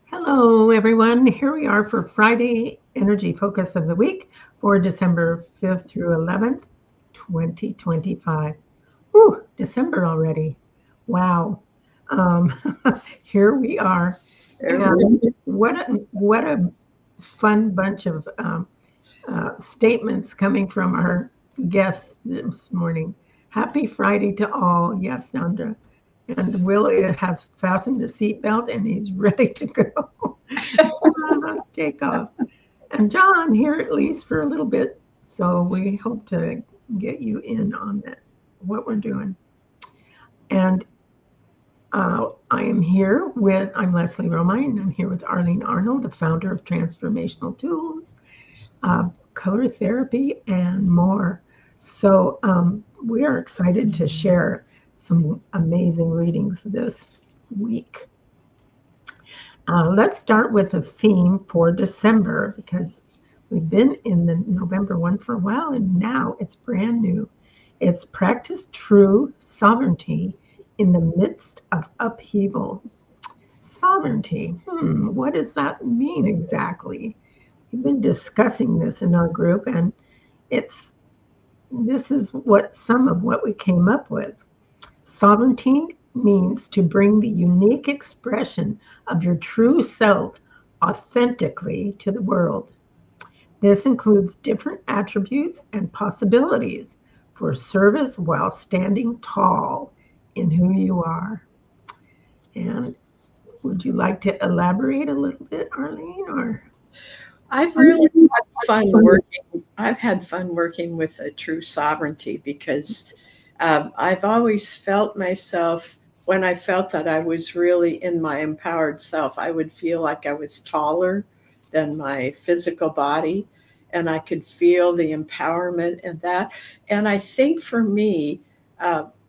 Hello, everyone. Here we are for Friday Energy Focus of the Week for December 5th through 11th, 2025. Whew, December already. Wow. Um, Here we are. And what a fun bunch of statements coming from our guests this morning. Happy Friday to all. Yes, Sandra. And Will has fastened his seatbelt and he's ready to go. Take off. And John here at least for a little bit. So we hope to get you in on that, what we're doing. And I'm Leslie Romine. I'm here with Arlene Arnold, the founder of Transformational Tools, color therapy, and more. So we are excited to share some amazing readings this week. Let's start with a theme for December because we've been in the November one for a while and now it's brand new. It's practice true sovereignty in the midst of upheaval. Sovereignty, what does that mean exactly? We've been discussing this in our group and it's this is what some of what we came up with. Sovereignty means to bring the unique expression of your true self authentically to the world. This includes different attributes and possibilities for service while standing tall in who you are. And would you like to elaborate a little bit, Arlene? Or I've really had fun working. I've had fun working with a true sovereignty because I've always felt myself when I felt that I was really in my empowered self. I would feel like I was taller than my physical body, and I could feel the empowerment in that. And I think for me,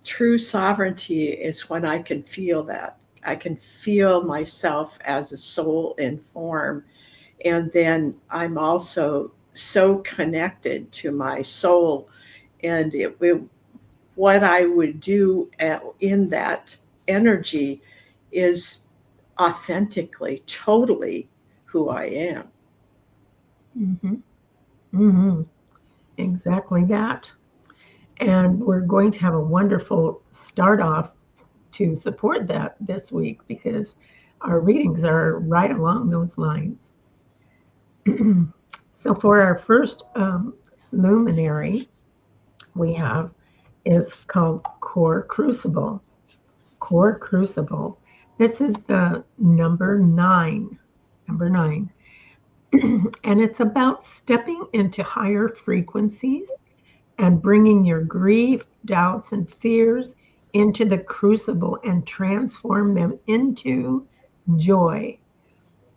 true sovereignty is when I can feel that. I can feel myself as a soul in form, and then I'm also so connected to my soul, and what I would do in that energy is authentically, totally who I am. mm-hmm, mm-hmm, exactly that. And we're going to have a wonderful start off to support that this week because our readings are right along those lines. So, for our first luminary, we have is called Core Crucible. Core Crucible. This is the number nine. Number nine. And it's about stepping into higher frequencies and bringing your grief, doubts, and fears into the crucible and transform them into joy.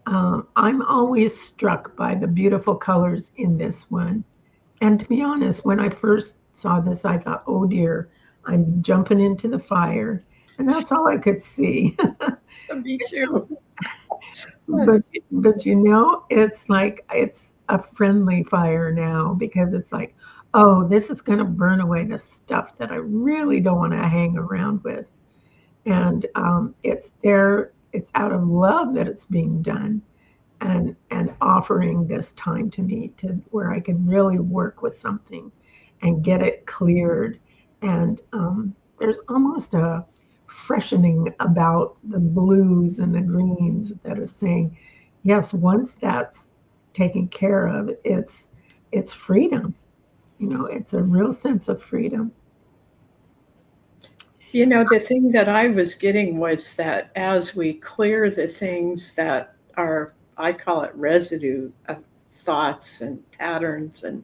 I'm always struck by the beautiful colors in this one. And to be honest, when I first saw this, I thought, oh dear, I'm jumping into the fire. And that's all I could see. Me too. but it's like it's a friendly fire now because it's like, oh, this is going to burn away the stuff that I really don't want to hang around with. And it's there, it's out of love that it's being done and offering this time to me to where I can really work with something and get it cleared. And there's almost a freshening about the blues and the greens that are saying, yes, once that's taken care of, it's freedom. It's a real sense of freedom. The thing that I was getting was that as we clear the things that are, I call it residue of thoughts and patterns and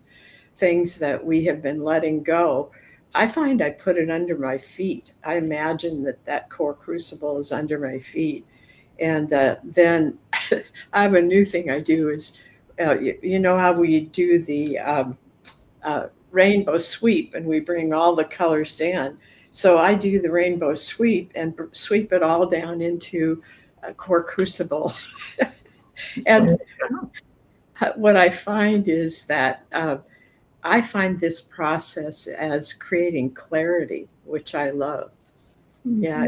things that we have been letting go, I find I put it under my feet. I imagine that core crucible is under my feet. And then I have a new thing I do is, you know how we do the rainbow sweep and we bring all the colors down. So I do the rainbow sweep and sweep it all down into a core crucible. And what I find is that I find this process as creating clarity, which I love. Mm-hmm. Yeah,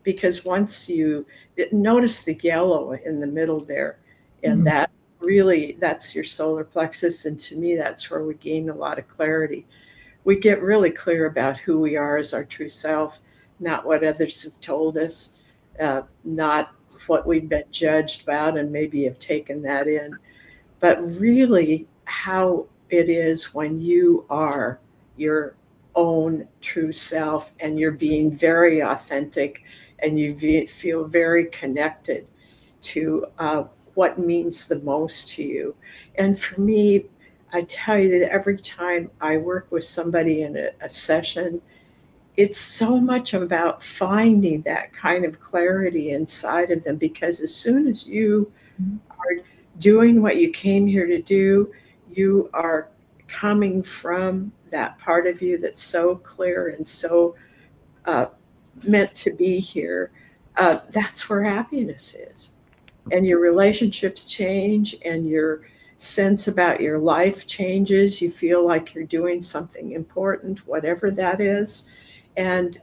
because once you notice the yellow in the middle there, and Mm. that really, that's your solar plexus. And to me, that's where we gain a lot of clarity. We get really clear about who we are as our true self, not what others have told us, not what we've been judged about and maybe have taken that in, but really how it is when you are your own true self and you're being very authentic and you feel very connected to what means the most to you. And for me, I tell you that every time I work with somebody in a session, it's so much about finding that kind of clarity inside of them, because as soon as you are doing what you came here to do, you are coming from that part of you that's so clear and so uh, meant to be here. That's where happiness is. And your relationships change and your sense about your life changes. You feel like you're doing something important, whatever that is. And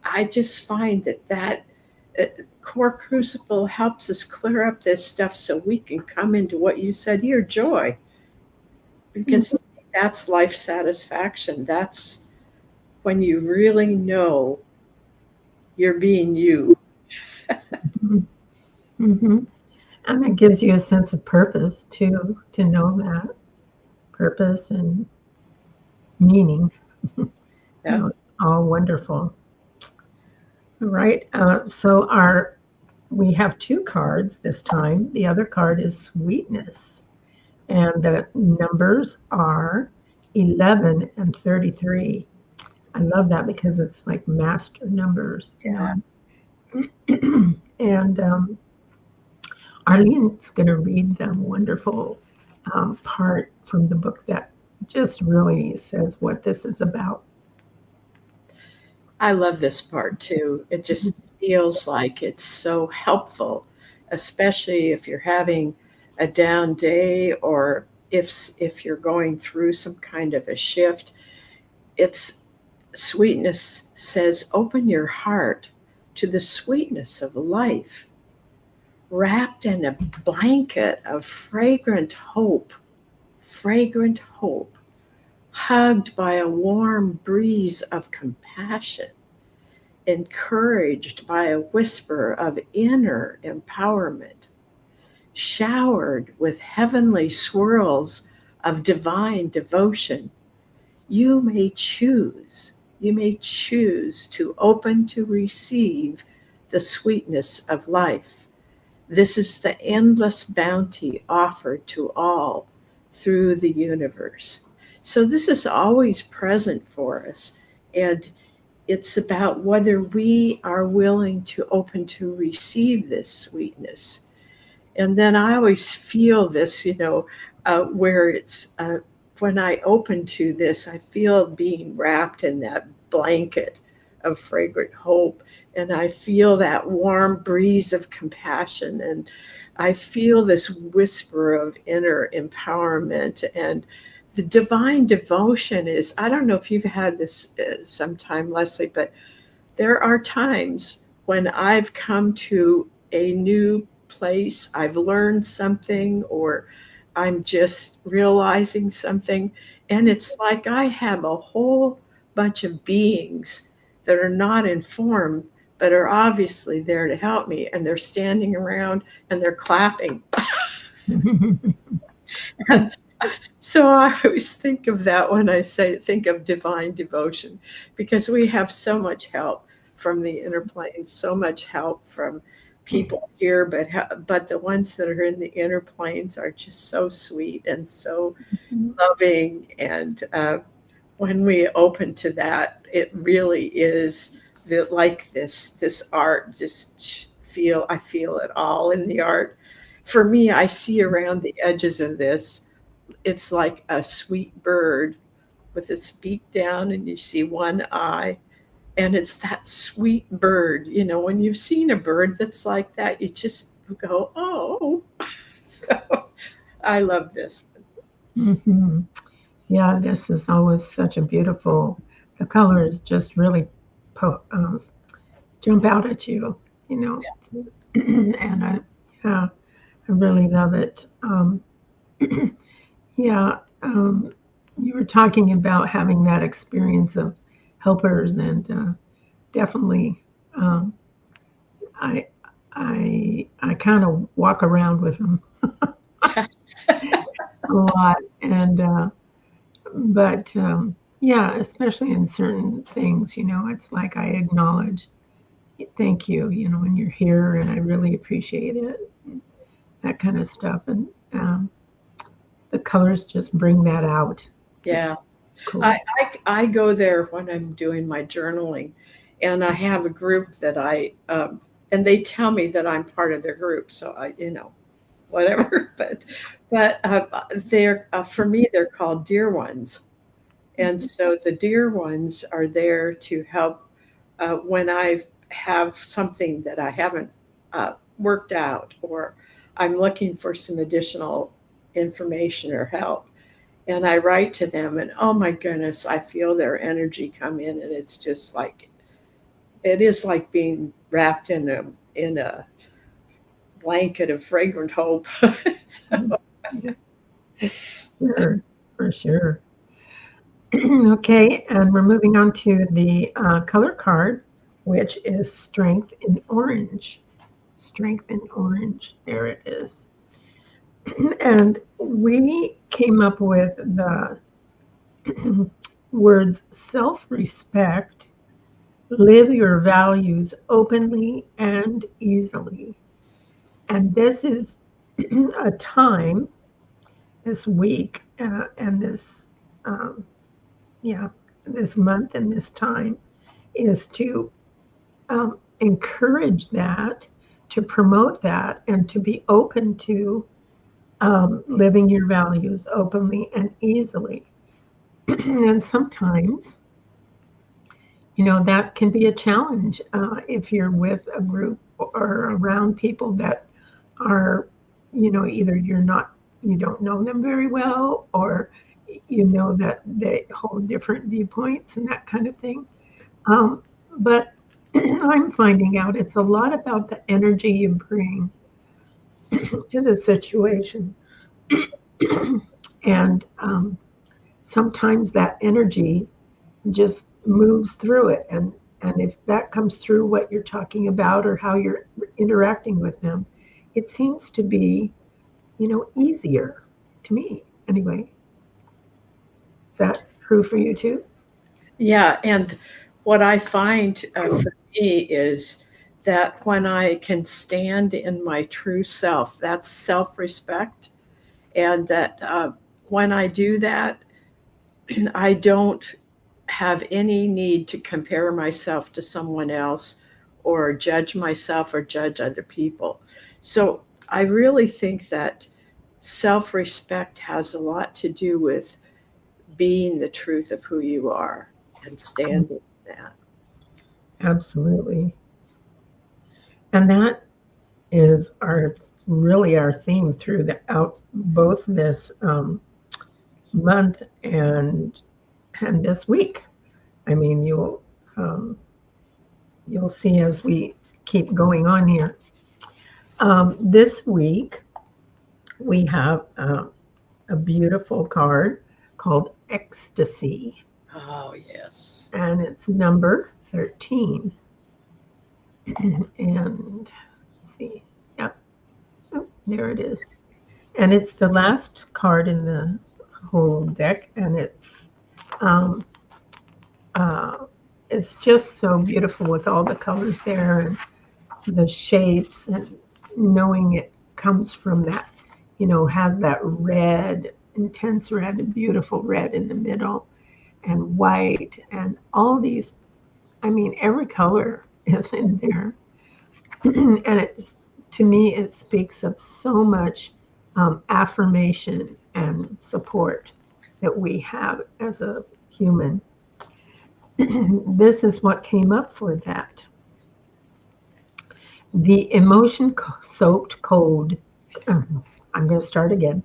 I just find that uh, core crucible helps us clear up this stuff so we can come into what you said here, joy, because that's life satisfaction. That's when you really know you're being you. Mm-hmm. And that gives you a sense of purpose too, to know that purpose and meaning. Yeah. It's all wonderful. All right. So we have two cards this time. The other card is sweetness, and the numbers are 11 and 33. I love that because it's like master numbers, you Yeah. know. And Arlene's going to read the wonderful part from the book that just really says what this is about. I love this part too. It just feels like it's so helpful, especially if you're having a down day or if you're going through some kind of a shift. It's sweetness says open your heart to the sweetness of life, wrapped in a blanket of fragrant hope, hugged by a warm breeze of compassion, encouraged by a whisper of inner empowerment, showered with heavenly swirls of divine devotion. You may choose to open to receive the sweetness of life. This is the endless bounty offered to all through the universe. So, this is always present for us. And it's about whether we are willing to open to receive this sweetness. And then I always feel this, where it's when I open to this, I feel being wrapped in that blanket of fragrant hope. And I feel that warm breeze of compassion. And I feel this whisper of inner empowerment. And the divine devotion is, I don't know if you've had this sometime, Leslie, but there are times when I've come to a new place, I've learned something, or I'm just realizing something, and it's like I have a whole bunch of beings that are not informed but are obviously there to help me, and they're standing around and they're clapping. And so I always think of that when I think of divine devotion, because we have so much help from the inner planes, so much help from people here, but the ones that are in the inner planes are just so sweet and so loving. And when we open to that, it really is like this art. I feel it all in the art. For me, I see around the edges of this, it's like a sweet bird with its beak down and you see one eye, and it's that sweet bird. When you've seen a bird that's like that, you just go, oh. So I love this one. Mm-hmm. Yeah, this is always such a beautiful. The colors just really jump out at you, you know. And yeah, I really love it. Yeah, you were talking about having that experience of helpers, and definitely, um, I I kind of walk around with them a lot, and but yeah, especially in certain things, you know, it's like I acknowledge, thank you, you know, when you're here, and I really appreciate it, that kind of stuff, and the colors just bring that out. Yeah. It's cool. I go there when I'm doing my journaling, and I have a group that and they tell me that I'm part of their group. So whatever. But they're for me, they're called Dear Ones. And so the Dear Ones are there to help when I have something that I haven't worked out, or I'm looking for some additional information or help. And I write to them, and oh my goodness, I feel their energy come in, and it's just like it is like being wrapped in a blanket of fragrant hope. So, Yeah, sure, for sure. Okay, and we're moving on to the color card, which is Strength in Orange. Strength in Orange. There it is. And we came up with the words self respect, live your values openly and easily. And this is a time this week and this, um, yeah, this month and this time is to encourage that, to promote that, and to be open to living your values openly and easily. And sometimes, you know, that can be a challenge if you're with a group or around people that are, you know, either you don't know them very well, or you know that they hold different viewpoints and that kind of thing. But I'm finding out it's a lot about the energy you bring to the situation. And sometimes that energy just moves through it. And if that comes through what you're talking about or how you're interacting with them, it seems to be, you know, easier to me anyway. Is that true for you too? yeah, and what I find for me is that when I can stand in my true self, that's self respect. And that when I do that, I don't have any need to compare myself to someone else or judge myself or judge other people. So I really think that self respect has a lot to do with being the truth of who you are and standing in that. Absolutely. And that is our really our theme through the out both this month and this week. I mean, um, you'll see as we keep going on here. This week we have a beautiful card called Ecstasy, Oh, yes. and it's number 13. And let's see, yep, oh, there it is. And it's the last card in the whole deck, and um, uh, it's just so beautiful with all the colors there and the shapes, and knowing it comes from that, you know, has that red, intense red, beautiful red in the middle, and white, and all these. I mean, every color is in there, and it's to me, it speaks of so much affirmation and support that we have as a human. This is what came up for that. The emotion soaked cold. I'm going to start again.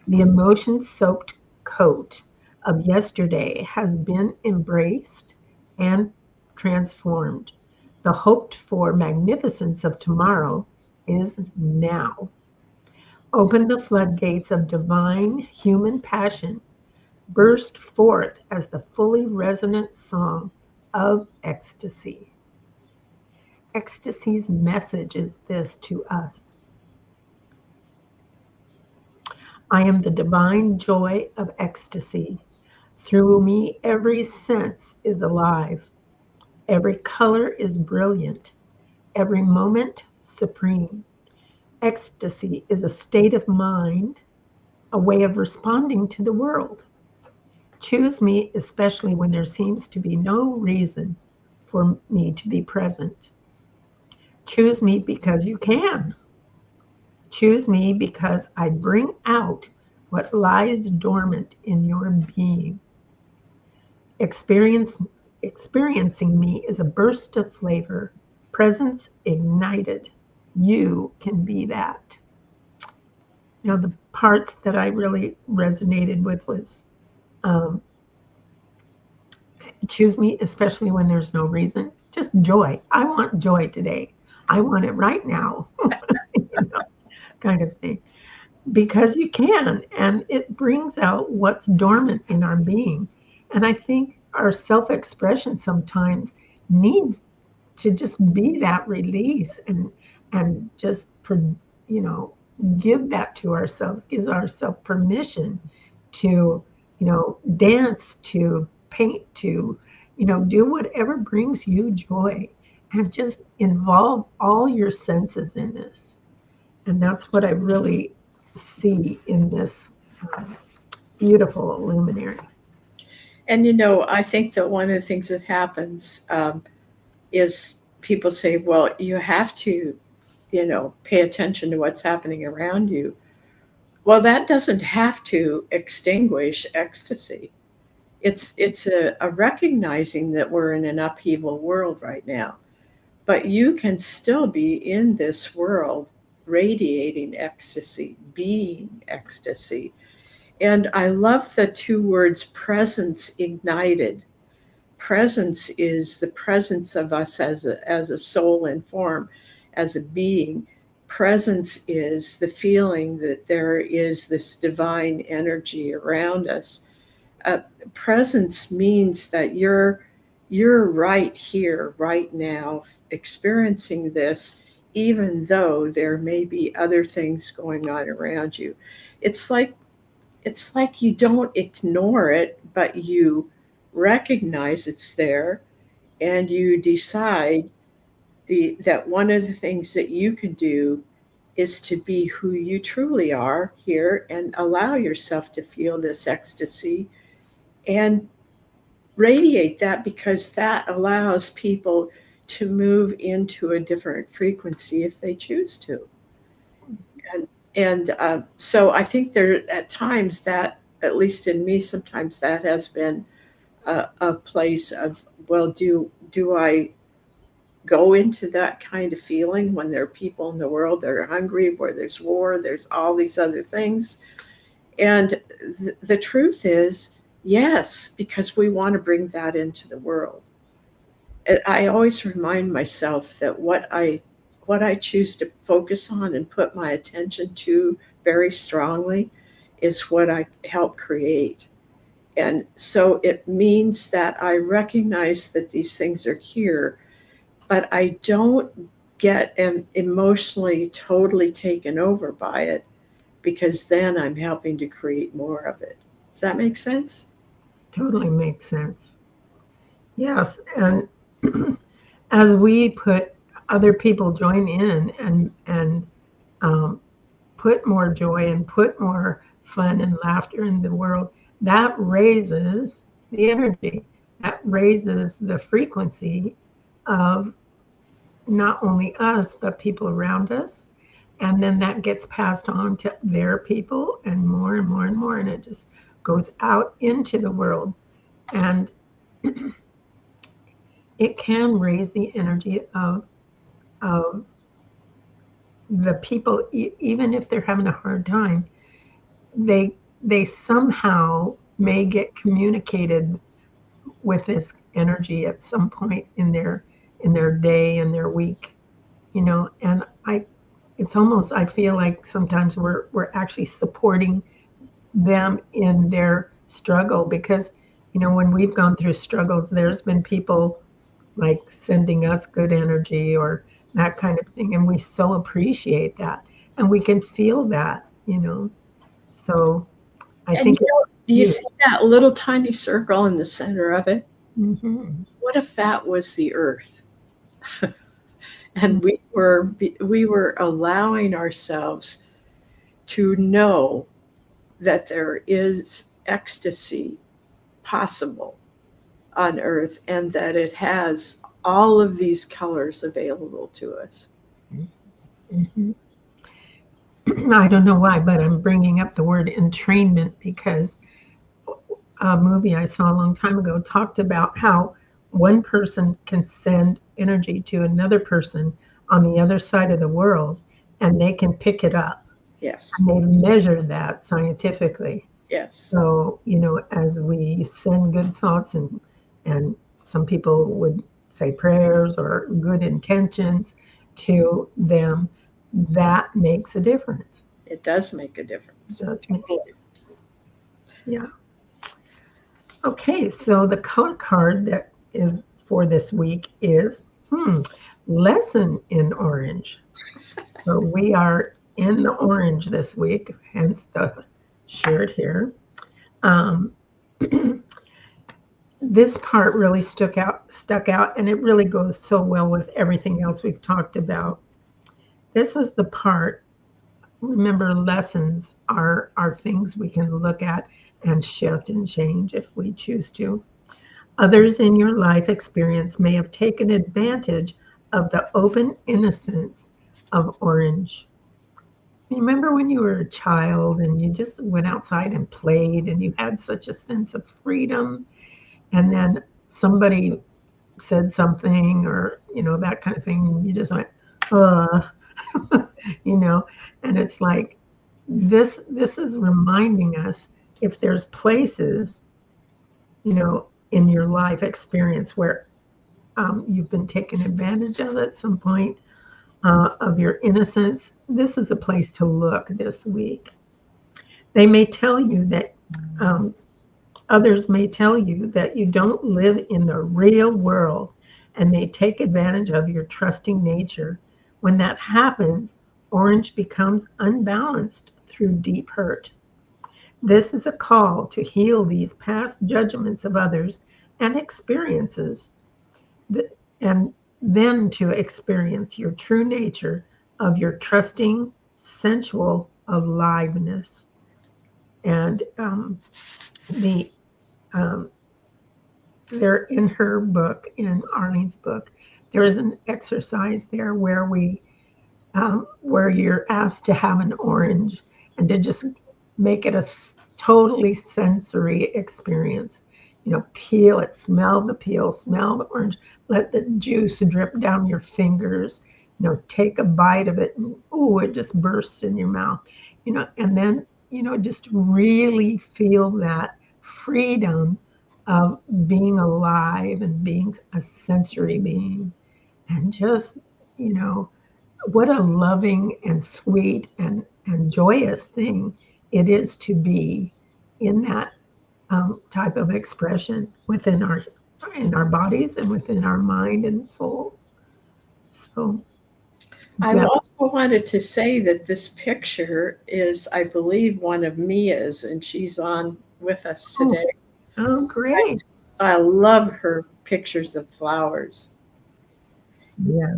The emotion soaked coat of yesterday has been embraced and transformed. The hoped for magnificence of tomorrow is now. Open the floodgates of divine human passion, burst forth as the fully resonant song of ecstasy. Ecstasy's message is this to us: I am the divine joy of ecstasy. Through me, every sense is alive. Every color is brilliant. Every moment supreme. Ecstasy is a state of mind, a way of responding to the world. Choose me, especially when there seems to be no reason for me to be present. Choose me because you can. Choose me because I bring out what lies dormant in your being. Experiencing me is a burst of flavor, presence ignited. You can be that. You know, the parts that I really resonated with was choose me, especially when there's no reason. Just joy. I want joy today. I want it right now, you know, kind of thing. Because you can, and it brings out what's dormant in our being. And I think our self-expression sometimes needs to just be that release and just you know, give that to ourselves, gives ourselves permission to, you know, dance, to paint, to, you know, do whatever brings you joy, and just involve all your senses in this. And that's what I really see in this beautiful luminary. And you know, I think that one of the things that happens is people say, well, you have to, you know, pay attention to what's happening around you. Well, that doesn't have to extinguish ecstasy. It's a recognizing that we're in an upheaval world right now, but you can still be in this world radiating ecstasy, being ecstasy. And I love the two words presence ignited. Presence is the presence of us as a soul and form, as a being. Presence is the feeling that there is this divine energy around us. Presence means that you're right here, right now, experiencing this, even though there may be other things going on around you. It's like you don't ignore it, but you recognize it's there, and you decide that one of the things that you can do is to be who you truly are here and allow yourself to feel this ecstasy and radiate that, because that allows people to move into a different frequency if they choose to. And so I think there at times that, at least in me, sometimes that has been a place of, well, do I go into that kind of feeling when there are people in the world that are hungry, where there's war, there's all these other things? And the truth is, yes, because we want to bring that into the world. And I always remind myself that what I choose to focus on and put my attention to very strongly is what I help create. And so it means that I recognize that these things are here, but I don't get emotionally totally taken over by it, because then I'm helping to create more of it. Does that make sense? Totally makes sense. Yes, and as we put other people join in and put more joy and put more fun and laughter in the world, that raises the energy, that raises the frequency of not only us but people around us, and then that gets passed on to their people, and more and more and more, and it just goes out into the world. And it can raise the energy of the people, even if they're having a hard time. They somehow may get communicated with this energy at some point in their in their day and their week, and it's almost, I feel like sometimes we're actually supporting them in their struggle because, when we've gone through struggles, there's been people like sending us good energy or that kind of thing. And we so appreciate that. And we can feel that. So I And think it's do you huge. see that little tiny circle in the center of it? Mhm. What if that was the earth? And we were allowing ourselves to know that there is ecstasy possible on earth and that it has all of these colors available to us. Mhm. I don't know why, but I'm bringing up the word entrainment because a movie I saw a long time ago talked about how one person can send energy to another person on the other side of the world and they can pick it up. Yes. And they measure that scientifically. Yes. So, as we send good thoughts and some people would say prayers or good intentions to them, that makes a difference. It does make a difference. It does make a difference. Yeah. Okay, so the color card that is for this week is lesson in orange. So we are in the orange this week, hence the shirt here. Um, this part really stuck out, and it really goes so well with everything else we've talked about. This was the part. Remember, lessons are things we can look at and shift and change if we choose to. Others in your life experience may have taken advantage of the open innocence of orange. Remember when you were a child and you just went outside and played and you had such a sense of freedom, and then somebody said something or, that kind of thing, and you just went, uh, you know, and it's like this is reminding us if there's places, in your life experience where you've been taken advantage of at some point of your innocence, this is a place to look this week. They may tell you that, um, others may tell you that you don't live in the real world and they take advantage of your trusting nature. When that happens, orange becomes unbalanced through deep hurt. This is a call to heal these past judgments of others and experiences and then to experience your true nature of your trusting, sensual aliveness. And the there in her book, in Arlene's book, there is an exercise there where you're asked to have an orange and to just make it a totally sensory experience. Peel it, smell the peel, smell the orange, let the juice drip down your fingers. Take a bite of it, and ooh, it just bursts in your mouth. And then just really feel that freedom of being alive and being a sensory being, and just you know what a loving and sweet and joyous thing it is to be in that type of expression within our bodies and within our mind and soul. So I yeah. also wanted to say that this picture is, I believe, one of Mia's, and she's on with us today. Oh, great. I love her pictures of flowers. Yeah,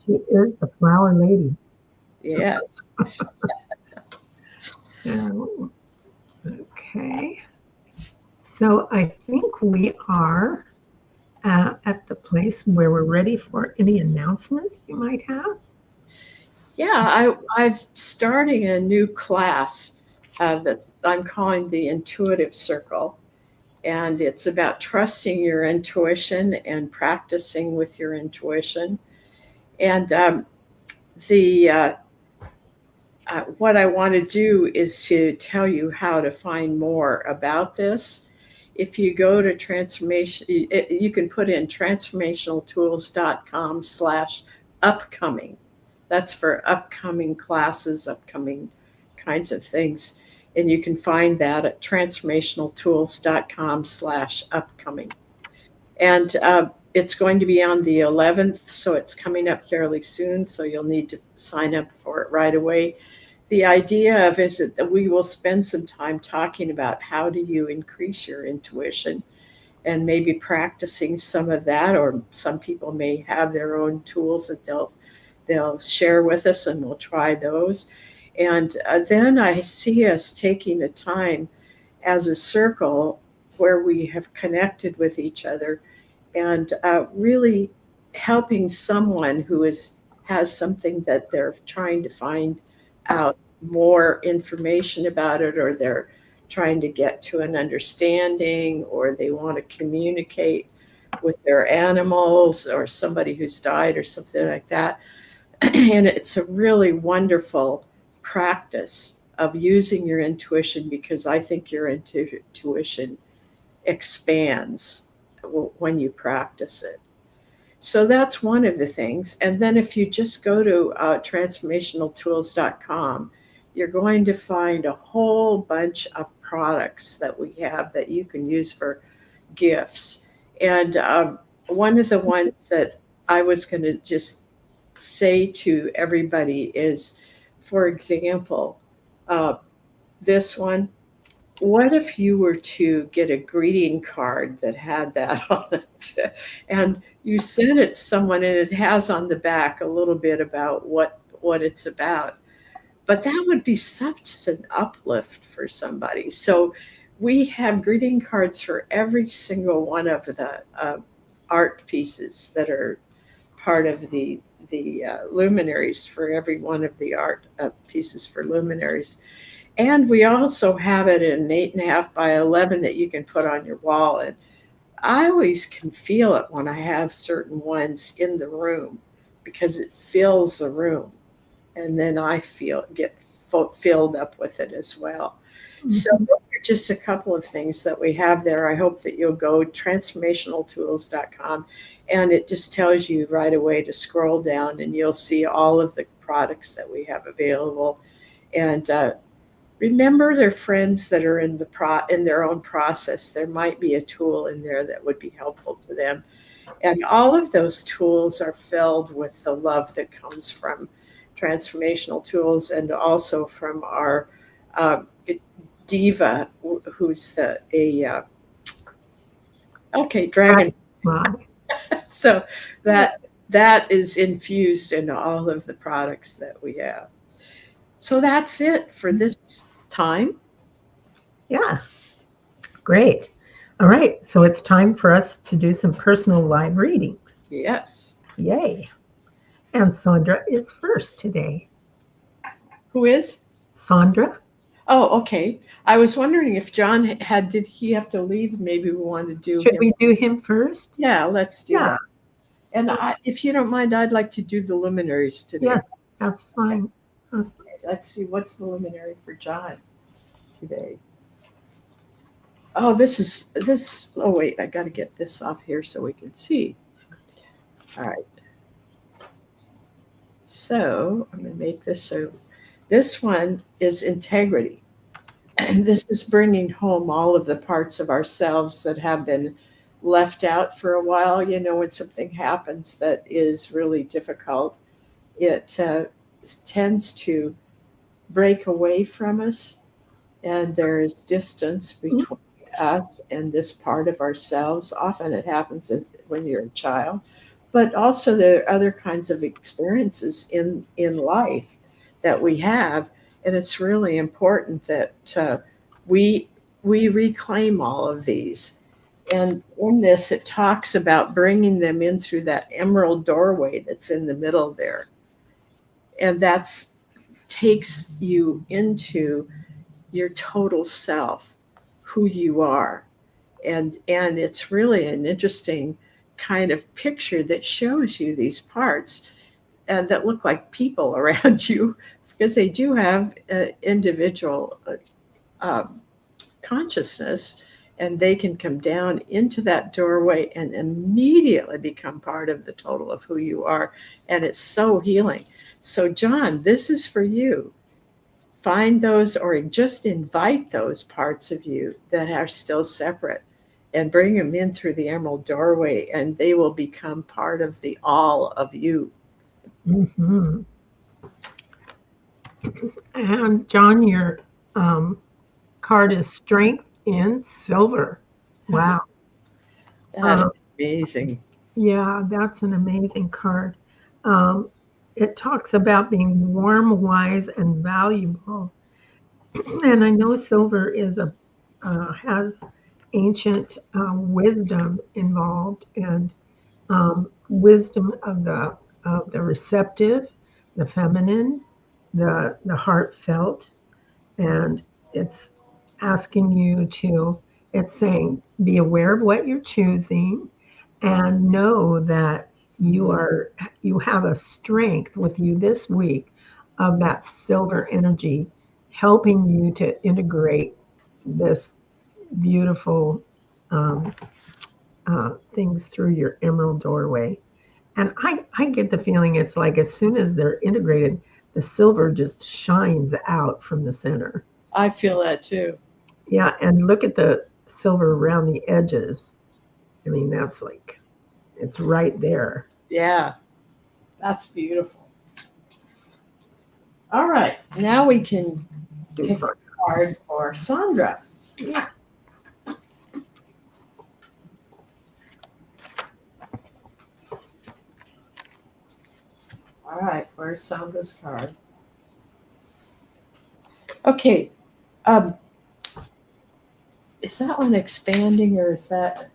she is the flower lady. Yes. Okay. So I think we are at the place where we're ready for any announcements you might have. Yeah, I'm starting a new class I'm calling the Intuitive Circle. And it's about trusting your intuition and practicing with your intuition. And the what I want to do is to tell you how to find more about this. if you go to you can put in transformationaltools.com/upcoming. That's for upcoming classes, upcoming kinds of things. And you can find that at transformationaltools.com/upcoming. And it's going to be on the 11th, so it's coming up fairly soon. So you'll need to sign up for it right away. The idea of is that we will spend some time talking about how do you increase your intuition, and maybe practicing some of that, or some people may have their own tools that they'll share with us, and we'll try those. And then I see us taking a time as a circle where we have connected with each other, and really helping someone who has something that they're trying to find out more information about it, or they're trying to get to an understanding, or they want to communicate with their animals or somebody who's died or something like that. And it's a really wonderful practice of using your intuition, because I think your intuition expands when you practice it. So that's one of the things. And then if you just go to transformationaltools.com, you're going to find a whole bunch of products that we have that you can use for gifts. And one of the ones that I was going to just say to everybody is, for example, this one. What if you were to get a greeting card that had that on it, and you send it to someone, and it has on the back a little bit about what it's about? But that would be such an uplift for somebody. So we have greeting cards for every single one of the art pieces that are part of the luminaries, for every one of the art pieces for luminaries. And we also have it in 8.5 by 11 that you can put on your wall. And I always can feel it when I have certain ones in the room, because it fills the room. And then I get filled up with it as well. Mm-hmm. So those are just a couple of things that we have there. I hope that you'll go transformationaltools.com, and it just tells you right away to scroll down, and you'll see all of the products that we have available. And remember their friends that are in their own process. There might be a tool in there that would be helpful to them. And all of those tools are filled with the love that comes from Transformational Tools, and also from our diva, who's dragon. Wow. So that is infused in all of the products that we have. So that's it for this time. Yeah, great. All right, so it's time for us to do some personal live readings. Yes. Yay. And Sandra is first today. Who is? Sandra. Oh, okay. I was wondering if John did he have to leave? Maybe we want to do Should we do him first? Yeah, let's do that. And if you don't mind, I'd like to do the luminaries today. Yes, that's fine. Okay. Let's see, what's the luminary for John today? Oh, oh wait, I got to get this off here so we can see. All right. So I'm going to make this so this one is integrity. And this is bringing home all of the parts of ourselves that have been left out for a while. You know, when something happens that is really difficult, it tends to break away from us, and there is distance between us and this part of ourselves. Often it happens when you're a child, but also there are other kinds of experiences in life that we have, and it's really important that we reclaim all of these. And in this, it talks about bringing them in through that emerald doorway that's in the middle there, and that's takes you into your total self, who you are. And it's really an interesting kind of picture that shows you these parts that look like people around you, because they do have individual consciousness, and they can come down into that doorway and immediately become part of the total of who you are. And it's so healing. So, John, this is for you. Find those, or just invite those parts of you that are still separate, and bring them in through the emerald doorway, and they will become part of the all of you. Mm-hmm. And John, your card is Strength in Silver. Wow. That is amazing. Yeah, that's an amazing card. It talks about being warm, wise, and valuable. And I know silver is has ancient wisdom involved, and wisdom of the receptive, the feminine, the heartfelt, and it's asking you to. It's saying be aware of what you're choosing, and know that you have a strength with you this week of that silver energy helping you to integrate this beautiful um, things through your emerald doorway. And I get the feeling it's like as soon as they're integrated, the silver just shines out from the center. I feel that too. Yeah, and look at the silver around the edges. I mean, that's like, it's right there. Yeah, that's beautiful. All right, now we can pick a card for Sandra. Yeah. All right, where's Sandra's card? Okay, is that one expanding, or is that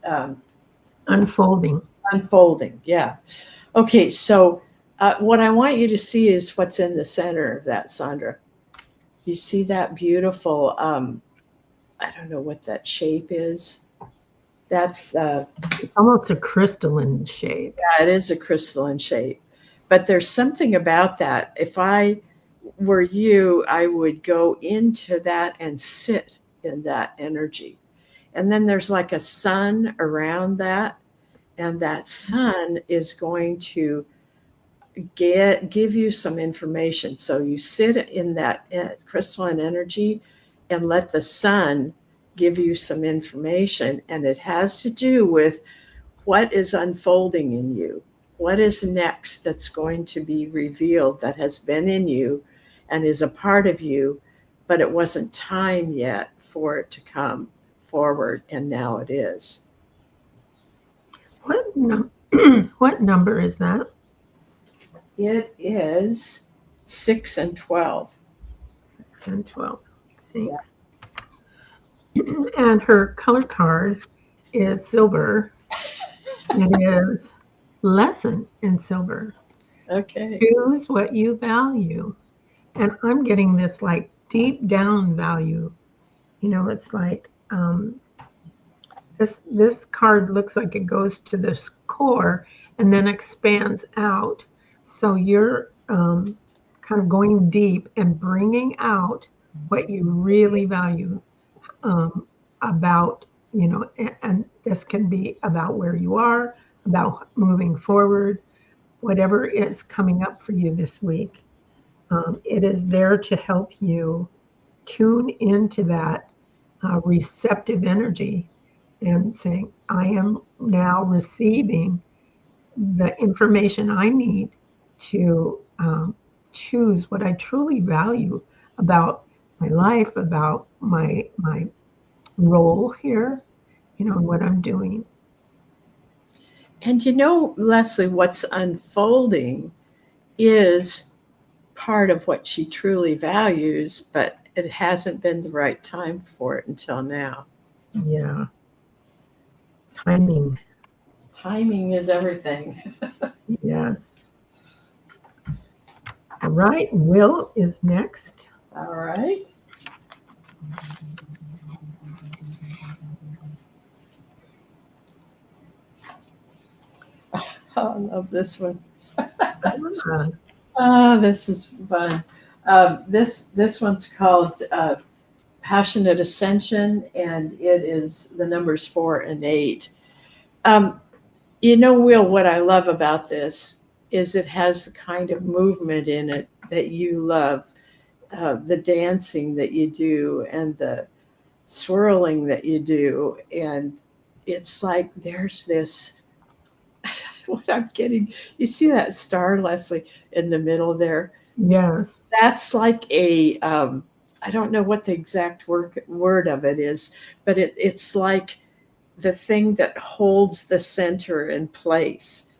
Unfolding? Unfolding? Yeah. Okay, so what I want you to see is what's in the center of that, Sandra. You see that beautiful, I don't know what that shape is. That's it's almost a crystalline shape. Yeah, it is a crystalline shape. But there's something about that. If I were you, I would go into that and sit in that energy. And then there's like a sun around that, and that sun is going to give you some information. So you sit in that crystalline energy and let the sun give you some information, and it has to do with what is unfolding in you. What is next that's going to be revealed that has been in you and is a part of you, but it wasn't time yet for it to come forward, and now it is. What number is that? It is 6 and 12. 6 and 12. Thanks. Yeah. And her color card is silver. It is Lesson in Silver. Okay. Choose what you value. And I'm getting this like deep down value. You know, it's like this card looks like it goes to this core and then expands out. So you're kind of going deep and bringing out what you really value about, you know, and this can be about where you are, about moving forward, whatever is coming up for you this week. It is there to help you tune into that receptive energy and saying, I am now receiving the information I need to choose what I truly value about my life, about my role here, you know, what I'm doing. And you know, Leslie, what's unfolding is part of what she truly values, but it hasn't been the right time for it until now. Yeah. Timing. Timing is everything. Yes. All right. Will is next. All right. Oh, I love this one. Oh, this is fun. This one's called Passionate Ascension, and it is the numbers 4 and 8. Um, Will, what I love about this is it has the kind of movement in it that you love, the dancing that you do and the swirling that you do. And it's like there's this, what I'm getting, you see that star, Leslie, in the middle there? Yes. That's like a, I don't know what the exact word of it is, but it's like the thing that holds the center in place.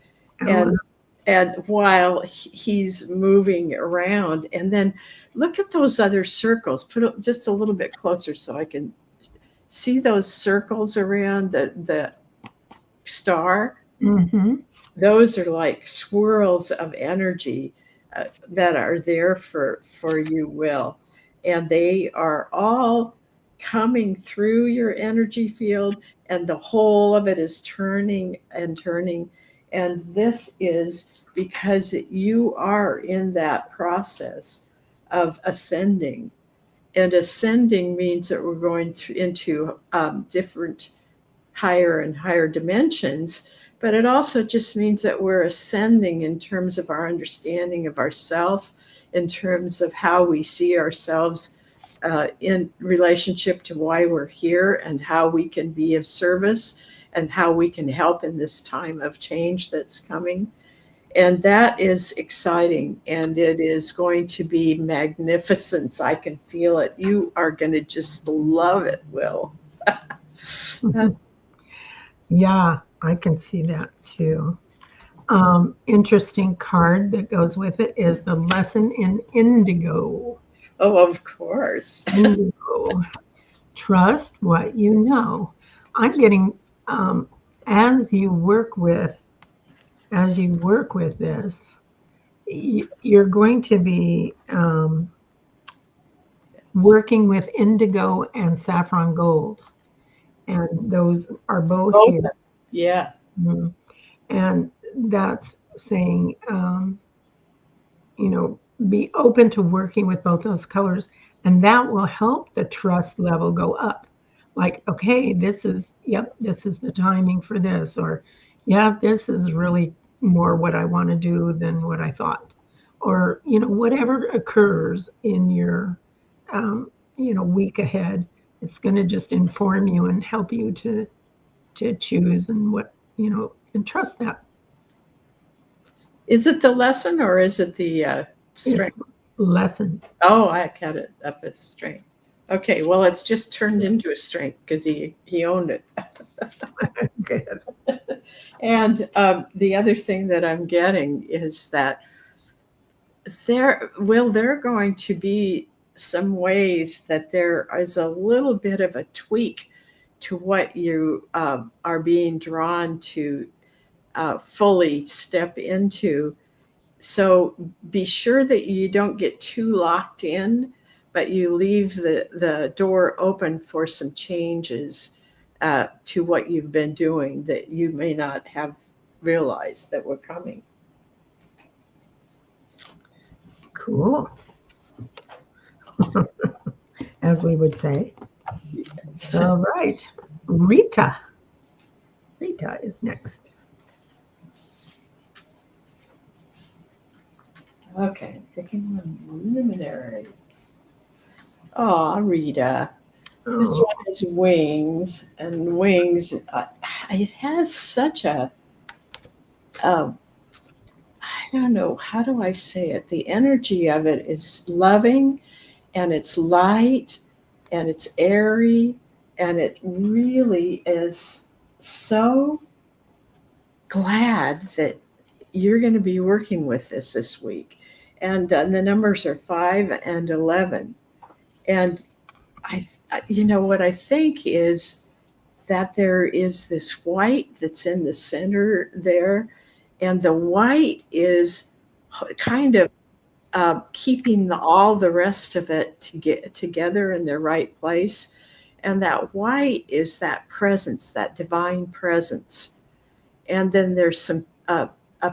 And while he's moving around, and then look at those other circles. Put it just a little bit closer so I can see those circles around the star. Mm-hmm. Those are like swirls of energy that are there for you, Will, and they are all coming through your energy field, and the whole of it is turning and turning. And this is because you are in that process of ascending, and ascending means that we're going into different higher and higher dimensions, but it also just means that we're ascending in terms of our understanding of ourself, in terms of how we see ourselves in relationship to why we're here and how we can be of service and how we can help in this time of change that's coming. And that is exciting, and it is going to be magnificent. I can feel it. You are going to just love it, Will. Yeah, I can see that too. Interesting card that goes with it is the lesson in indigo. Oh, of course. Indigo. Trust what you know. I'm getting as you work with this, you're going to be working with indigo and saffron gold, and those are both here. Yeah. Mm-hmm. And that's saying, be open to working with both those colors, and that will help the trust level go up. Like, okay, this is the timing for this, or yeah, this is really more what I want to do than what I thought, or whatever occurs in your week ahead, it's going to just inform you and help you to choose and and trust that. Is it the lesson or is it the strength? Lesson. Oh, I got it up as strength. Okay, well, it's just turned into a strength because he owned it. Good. And the other thing that I'm getting is that there are going to be some ways that there is a little bit of a tweak to what you are being drawn to fully step into. So be sure that you don't get too locked in, but you leave the door open for some changes to what you've been doing that you may not have realized that were coming. Cool. As we would say. All right. Rita. Rita is next. Okay, picking one luminary. Oh, Rita. This one is wings, and wings, it has such a, I don't know, how do I say it? The energy of it is loving, and it's light, and it's airy, and it really is so glad that you're going to be working with this week. And the numbers are 5 and 11. And what I think is that there is this white that's in the center there, and the white is kind of keeping all the rest of it to get together in their right place. And that white is that presence, that divine presence. And then there's some a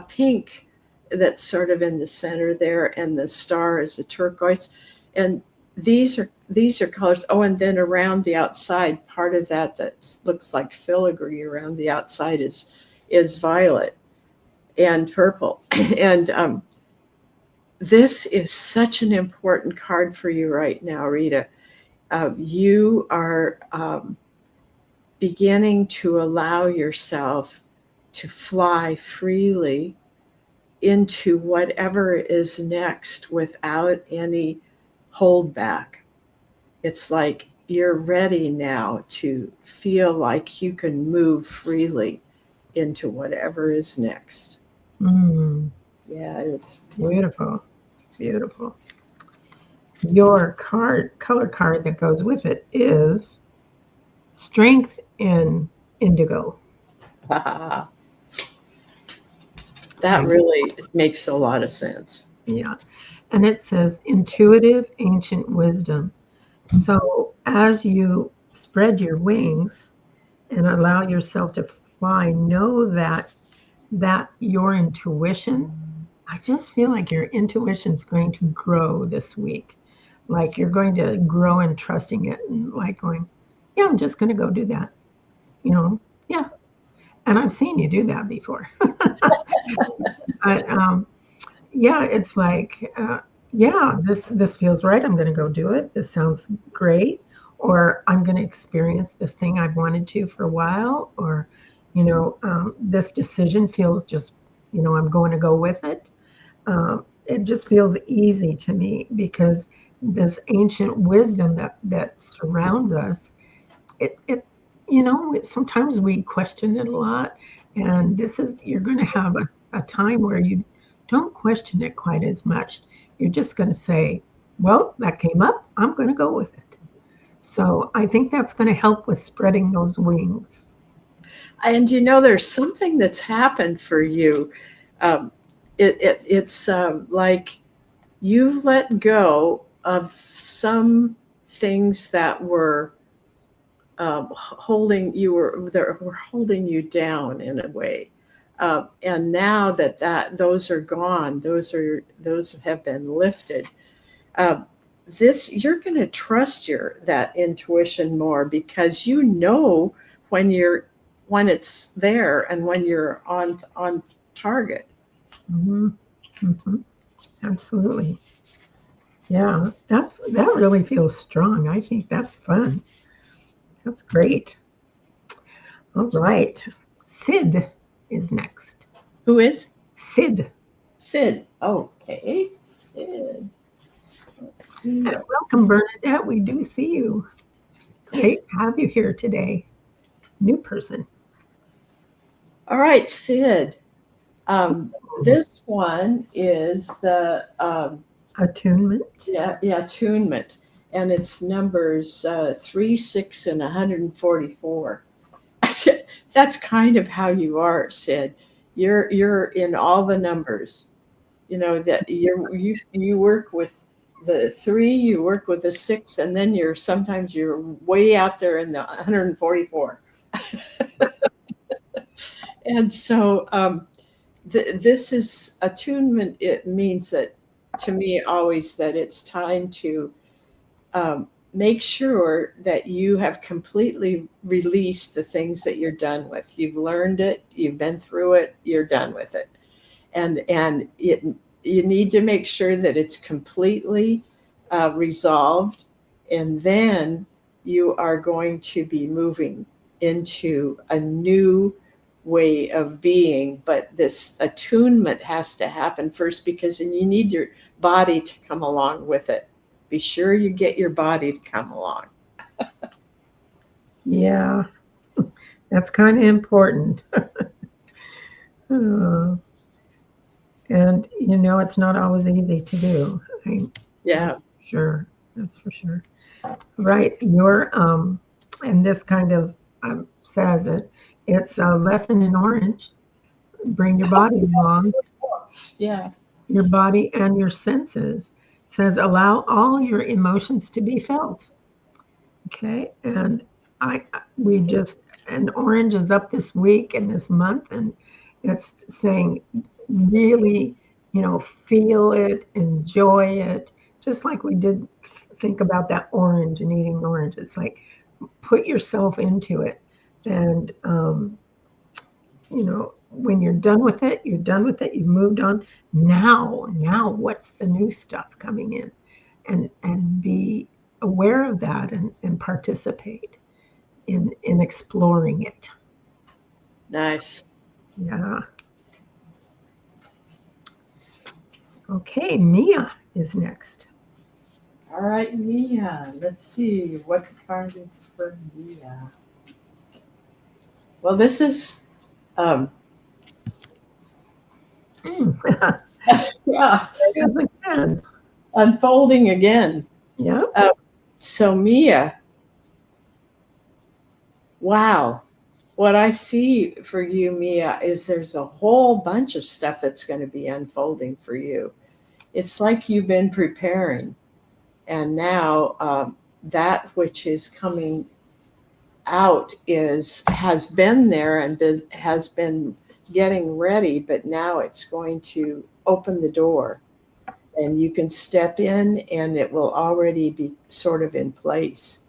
pink that's sort of in the center there, and the star is a turquoise. And these are these are colors. Oh, and then around the outside, part of that looks like filigree around the outside is violet and purple. And this is such an important card for you right now, Rita. You are beginning to allow yourself to fly freely into whatever is next without any holdback. It's like you're ready now to feel like you can move freely into whatever is next. Mm, Yeah, it's beautiful. Beautiful. Your color card that goes with it is Strength in Indigo. that really makes a lot of sense. Yeah. And it says intuitive ancient wisdom. So as you spread your wings and allow yourself to fly, know that your intuition, I just feel like your intuition is going to grow this week. Like you're going to grow in trusting it and like going, yeah, I'm just going to go do that. Yeah. And I've seen you do that before. But yeah, it's like, yeah, this feels right. I'm going to go do it. This sounds great. Or I'm going to experience this thing I've wanted to for a while. Or, this decision feels just, I'm going to go with it. It just feels easy to me because this ancient wisdom that surrounds us, it's, sometimes we question it a lot. And you're going to have a time where you don't question it quite as much. You're just going to say, well, that came up. I'm going to go with it. So I think that's going to help with spreading those wings. And there's something that's happened for you. It's like you've let go of some things that were holding you down in a way. And now that those are gone, those have been lifted. You're going to trust that intuition more because when it's there and when you're on target. Mm-hmm. Mm-hmm. Absolutely. Yeah, that really feels strong. I think that's fun. That's great. All right. Sid is next. Who is? Sid. Sid. Okay. Sid. Let's see. Welcome, Bernadette. We do see you. Great to have you here today. New person. All right, Sid. This one is the attunement. Yeah, attunement. And it's numbers 3, 6, and 144. That's kind of how you are, Sid. You're in all the numbers. That you work with the 3, you work with the 6, and then sometimes you're way out there in the 144. And so this is attunement. It means that, to me, always that it's time to make sure that you have completely released the things that you're done with. You've learned it, you've been through it, you're done with it. And you need to make sure that it's completely resolved, and then you are going to be moving into a new way of being. But this attunement has to happen first, because then you need your body to come along with it. Be sure you get your body to come along. Yeah, that's kind of important. And it's not always easy to do. Yeah, sure, that's for sure. Right, and this kind of says it. It's a lesson in orange. Bring your body along. Yeah, your body and your senses. It says allow all your emotions to be felt. Okay, and and orange is up this week and this month, and it's saying really, feel it, enjoy it, just like we did think about that orange and eating orange. It's like put yourself into it. And, when you're done with it, you're done with it. You've moved on. Now, what's the new stuff coming in? And be aware of that and participate in exploring it. Nice. Yeah. Okay, Mia is next. All right, Mia. Let's see what the card is for Mia. Well, this is yeah, Again. unfolding again. Yeah. So Mia, wow. What I see for you, Mia, is there's a whole bunch of stuff that's going to be unfolding for you. It's like you've been preparing, and now that which is coming out has been there and has been getting ready, but now it's going to open the door, and you can step in, and it will already be sort of in place.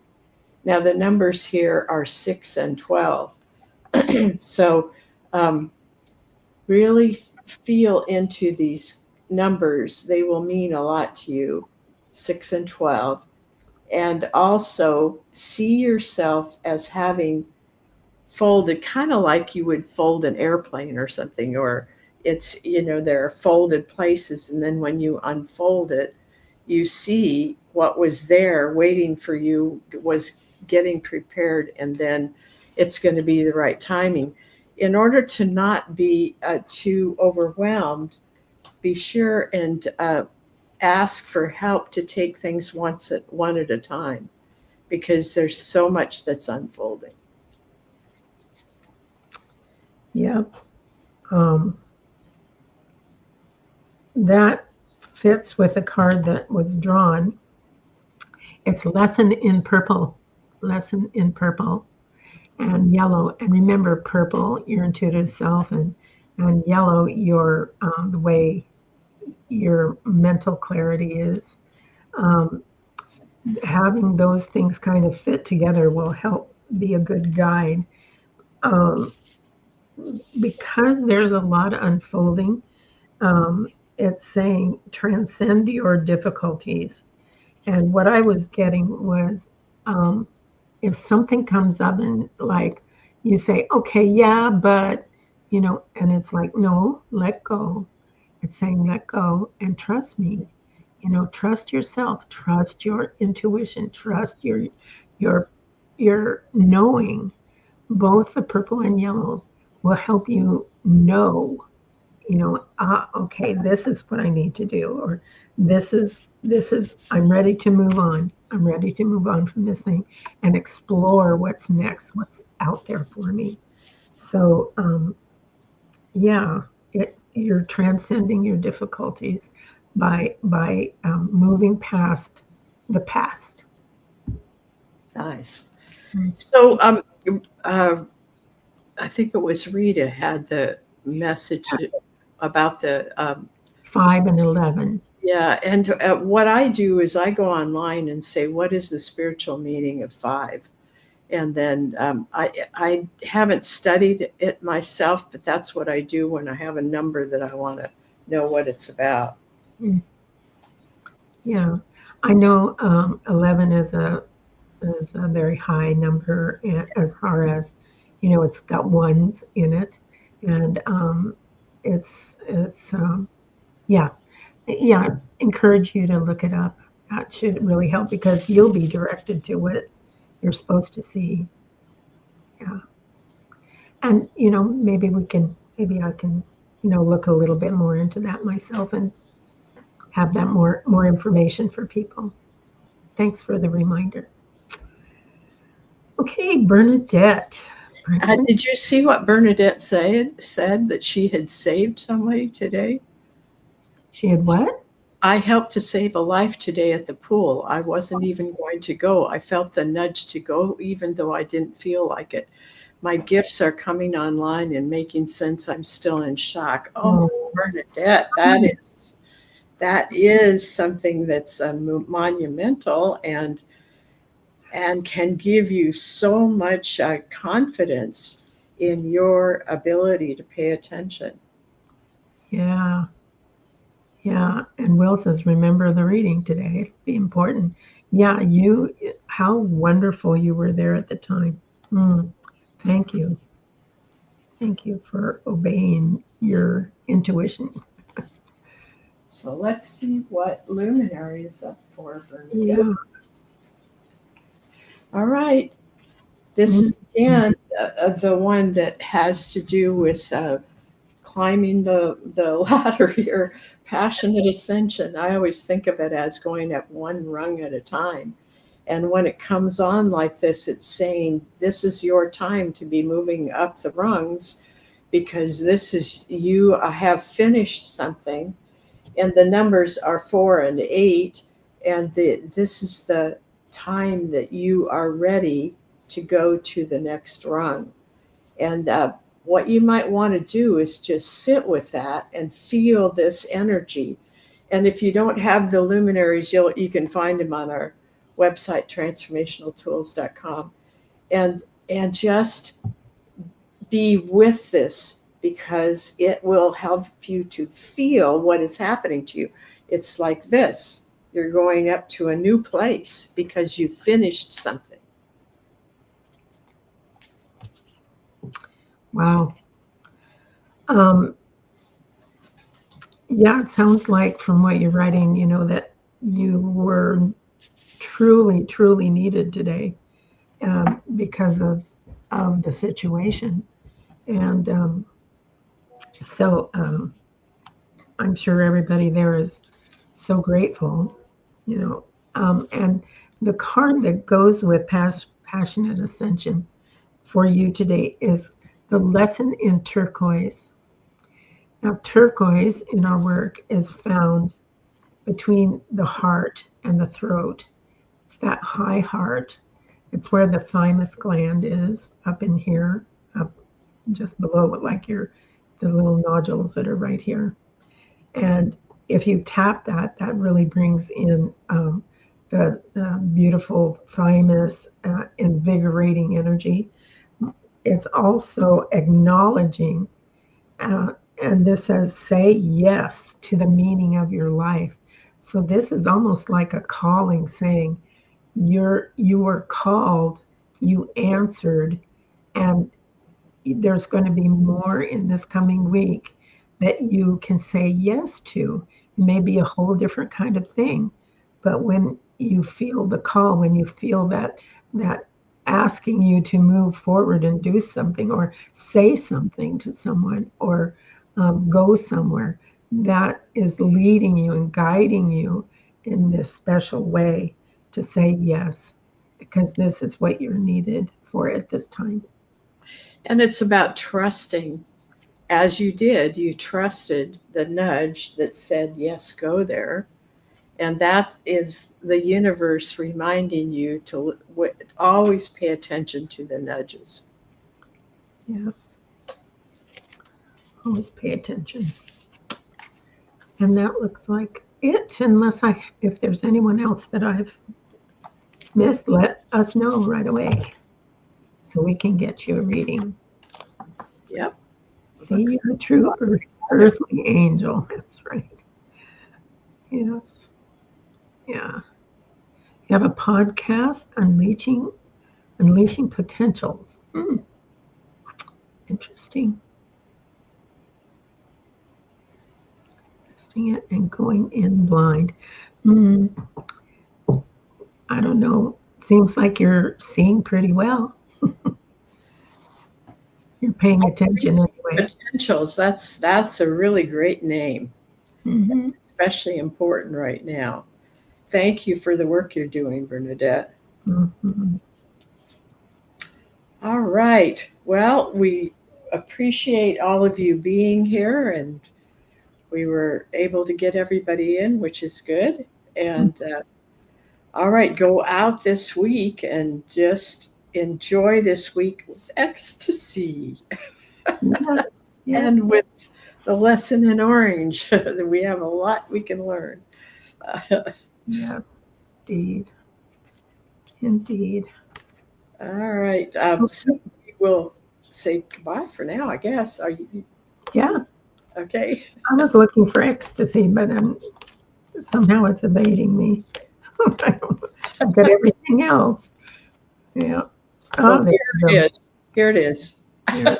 Now the numbers here are 6 and 12. So really feel into these numbers. They will mean a lot to you, 6 and 12. And also see yourself as having folded, kind of like you would fold an airplane or something, or it's, there are folded places. And then when you unfold it, you see what was there waiting for you was getting prepared, and then it's going to be the right timing. In order to not be too overwhelmed, be sure and ask for help to take things one at a time, because there's so much that's unfolding. Yeah. That fits with the card that was drawn. It's lesson in purple, and yellow. And remember, purple, your intuitive self, and yellow, your the way your mental clarity is. Having those things kind of fit together will help be a good guide. Because there's a lot unfolding, it's saying transcend your difficulties. And what I was getting was, if something comes up and like you say, okay, yeah, but, and it's like, no, let go. It's saying, let go and trust me. Trust yourself, trust your intuition, trust your knowing. Both the purple and yellow will help you know, okay, this is what I need to do, or this is, I'm ready to move on. I'm ready to move on from this thing and explore what's next, what's out there for me. So, you're transcending your difficulties by moving past the past. Nice. So, I think it was Rita had the message about the 5 and 11. Yeah, and what I do is I go online and say, what is the spiritual meaning of 5? And then I haven't studied it myself, but that's what I do when I have a number that I want to know what it's about. Yeah, I know 11 is a very high number as far as, it's got ones in it, and it's encourage you to look it up. That should really help, because you'll be directed to what you're supposed to see. Yeah. And, maybe I can, look a little bit more into that myself and have that more information for people. Thanks for the reminder. Okay, Bernadette. Did you see what Bernadette said that she had saved somebody today? She had what? I helped to save a life today at the pool. I wasn't even going to go. I felt the nudge to go, even though I didn't feel like it. My gifts are coming online and making sense. I'm still in shock. Oh, Bernadette, that is something that's monumental and can give you so much confidence in your ability to pay attention. Yeah. Yeah. And Will says, remember the reading today. It'd be important. Yeah. How wonderful you were there at the time. Thank you. Thank you for obeying your intuition. So let's see what luminary is up for, Bernadette. Yeah. All right. This is again the one that has to do with climbing the ladder here, passionate ascension. I always think of it as going up one rung at a time. And when it comes on like this, it's saying, this is your time to be moving up the rungs, because this is, you have finished something. And the numbers are 4 and 8. And this is the time that you are ready to go to the next rung. And what you might want to do is just sit with that and feel this energy. And if you don't have the luminaries, you can find them on our website, transformationaltools.com, and just be with this, because it will help you to feel what is happening to you. It's like this: you're going up to a new place because you finished something. Wow. Yeah, it sounds like from what you're writing, that you were truly, truly needed today because of the situation. And so I'm sure everybody there is so grateful, and the card that goes with passionate ascension for you today is the lesson in turquoise. Now, turquoise in our work is found between the heart and the throat. It's that high heart. It's where the thymus gland is, up in here, up just below it, like the little nodules that are right here. And if you tap that really brings in the beautiful thymus, invigorating energy. It's also acknowledging, and this says, say yes to the meaning of your life. So this is almost like a calling, saying you were called, you answered, and there's going to be more in this coming week that you can say yes to. It may be a whole different kind of thing, but when you feel the call, when you feel that asking you to move forward and do something, or say something to someone, or go somewhere, that is leading you and guiding you in this special way to say yes, because this is what you're needed for at this time. And it's about trusting. As you did, you trusted the nudge that said, yes, go there. And that is the universe reminding you to always pay attention to the nudges. Yes. Always pay attention. And that looks like it, unless if there's anyone else that I've missed, let us know right away so we can get you a reading. Yep. See, you're a true earthly angel. That's right. Yes. Yeah. You have a podcast, Unleashing Potentials. Interesting. Testing it and going in blind. I don't know. Seems like you're seeing pretty well. You're paying attention anyway. Potentials. That's a really great name. Mm-hmm. It's especially important right now. Thank you for the work you're doing, Bernadette. Mm-hmm. All right. Well, we appreciate all of you being here, and we were able to get everybody in, which is good. And all right, go out this week and just enjoy this week with ecstasy. Yes. And with the lesson in orange. We have a lot we can learn. Yes, indeed. Indeed. All right. So we'll say goodbye for now, I guess. Are you Yeah, okay? I was looking for ecstasy, but somehow it's evading me. I've got everything else. Yeah. Well, Oh, there here you it is. Here it is. go. Yeah.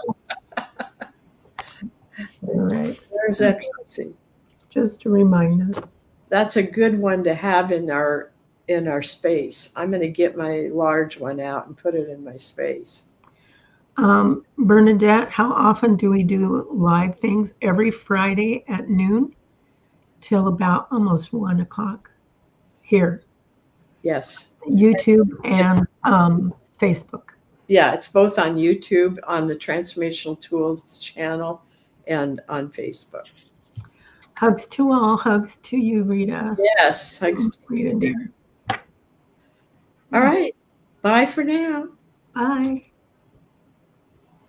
All right. There's ecstasy. Just to remind us. That's a good one to have in our space. I'm going to get my large one out and put it in my space. Bernadette, how often do we do live things? Every Friday at noon till about almost 1 o'clock here. Yes. YouTube and Facebook. Yeah, it's both on YouTube, on the Transformational Tools channel, and on Facebook. Hugs to all. Hugs to you, Rita. Yes, hugs to Rita, dear. All right. Bye for now. Bye.